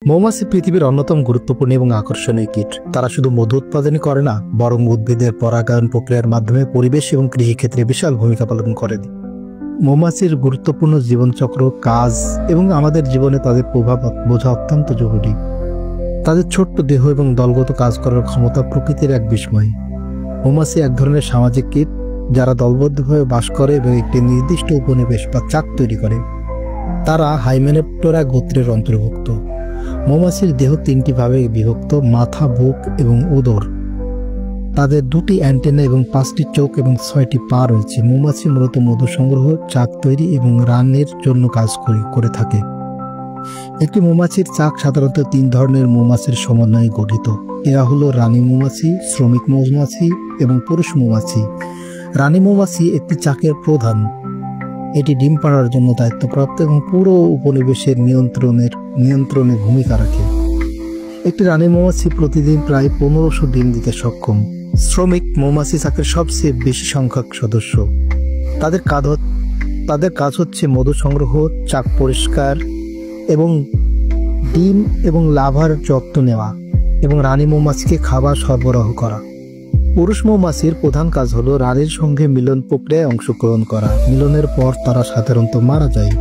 মৌমাছি পৃথিবীর অন্যতম গুরুত্বপূর্ণ এবং আকর্ষণীয় কীট। তারা শুধু মধু উৎপাদনই করে না, বরং উদ্ভিদের পরাগায়ন প্রক্রিয়ার মাধ্যমে পরিবেশ এবং কৃষিক্ষেত্রে বিশাল ভূমিকা পালন করে। মৌমাছির গুরুত্বপূর্ণ জীবনচক্র, কাজ এবং আমাদের জীবনে তাদের প্রভাব বোঝা অত্যন্ত জরুরি। তাদের ছোট্ট দেহ এবং দলগত কাজ করার ক্ষমতা প্রকৃতির এক বিস্ময়। মৌমাছি এক ধরনের সামাজিক কীট যারা দলবদ্ধভাবে বাস করে এবং একটি নির্দিষ্ট উপনিবেশ বা চাক তৈরি করে। তারা হাইমেনেপ্টেরা গোত্রের অন্তর্ভুক্ত। মৌমাছির দেহ তিনটি ভাবে বিভক্ত: মাথা, বুক এবং উদর। তাদের দুটি অ্যান্টেনা এবং 5টি চোখ এবং 6টি পা রয়েছে। মৌমাছি মূলত মধু সংগ্রহ, চাক তৈরি এবং রানের জন্য কাজ করে থাকে। একটি মৌমাছির চাক সাধারণত 3 ধরনের মৌমাছির সমন্বয়ে গঠিত। এরা হলো রানী মৌমাছি, শ্রমিক মৌমাছি এবং পুরুষ মৌমাছি। রানী মৌমাছি একটি চাকের প্রধান। এটি ডিম পাড়ার জন্য দায়িত্বপ্রাপ্ত এবং পুরো উপনিবেশের নিয়ন্ত্রণে ভূমিকা রাখে। একটি রানী মৌমাছি প্রতিদিন প্রায় 1500 ডিম দিতে সক্ষম। শ্রমিক মৌমাছি চাকের সবচেয়ে বেশি সংখ্যক সদস্য। তাদের কাজ হচ্ছে মধু সংগ্রহ, চাক পরিষ্কার এবং ডিম এবং লার্ভার যত্ন নেওয়া এবং রানী মৌমাছিকে খাবার সরবরাহ করা। পুরুষ মৌমাছির প্রধান কাজ হলো রানীর সঙ্গে মিলন প্রক্রিয়ায় অংশগ্রহণ করা। মিলনের পর তারা সাধারণত মারা যায়।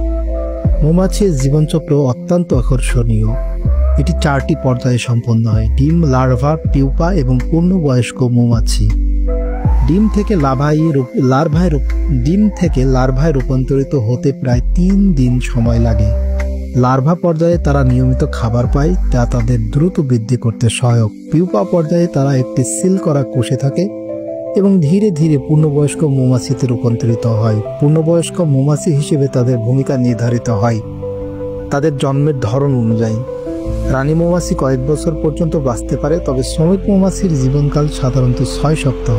মৌমাছির জীবনচক্র অত্যন্ত আকর্ষণীয়। এটি 4টি পর্যায়ে সম্পন্ন হয়: ডিম, লার্ভা, পিউপা এবং পূর্ণবয়স্ক মৌমাছি। ডিম থেকে লার্ভায় রূপান্তরিত হতে প্রায় 3 দিন সময় লাগে। লার্ভা পর্যায়ে তারা নিয়মিত খাবার পায়, যা তাদের দ্রুত বৃদ্ধি করতে সহায়ক। পিউপা পর্যায়ে তারা একটি সিল করা কোষে থাকে এবং ধীরে ধীরে পূর্ণবয়স্ক মৌমাছিতে রূপান্তরিত হয়। পূর্ণবয়স্ক মৌমাছি হিসেবে তাদের ভূমিকা নির্ধারিত হয় তাদের জন্মের ধরন অনুযায়ী। রানী মৌমাছি কয়েক বছর পর্যন্ত বাঁচতে পারে, তবে শ্রমিক মৌমাছির জীবনকাল সাধারণত 6 সপ্তাহ।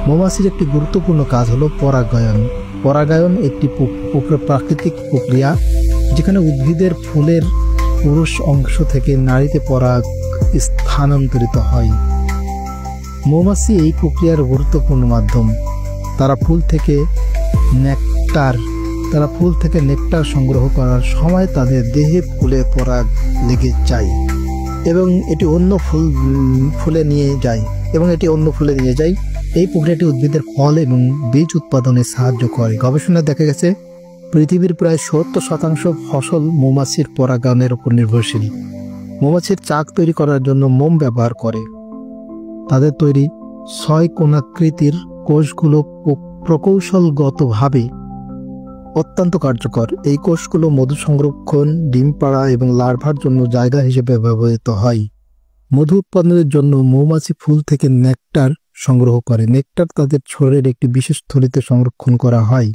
মৌমাছির একটি গুরুত্বপূর্ণ কাজ হলো পরাগায়ন। পরাগায়ন একটি প্রাকৃতিক প্রক্রিয়া যেখানে উদ্ভিদের ফুলের পুরুষ অংশ থেকে নারীতে পরাগ স্থানান্তরিত হয়। মৌমাছি এই প্রক্রিয়ার গুরুত্বপূর্ণ মাধ্যম। তারা ফুল থেকে নেকটার সংগ্রহ করার সময় তাদের দেহে ফুলে পরাগ লেগে যায় এবং এটি অন্য ফুলে নিয়ে যায়। এই প্রক্রিয়াটি উদ্ভিদের ফল এবং বীজ উৎপাদনে সাহায্য করে। গবেষণায় দেখা গেছে পৃথিবীর প্রায় 70% ফসল মৌমাছির পরাগায়নের উপর নির্ভরশীল। মৌমাছির চাক তৈরি করার জন্য মোম ব্যবহার করে। তাদের তৈরি 6 কোণাকৃতির কোষগুলো প্রকৌশলগতভাবে অত্যন্ত কার্যকর। এই কোষগুলো মধু সংরক্ষণ, ডিম পাড়া এবং লার্ভার জন্য জায়গা হিসেবে ব্যবহৃত হয়। মধু উৎপাদনের জন্য মৌমাছি ফুল থেকে নেকটার সংগ্রহ করে। নেকটার তাদের ছোড়ের একটি বিশেষ থলিতে সংরক্ষণ করা হয়।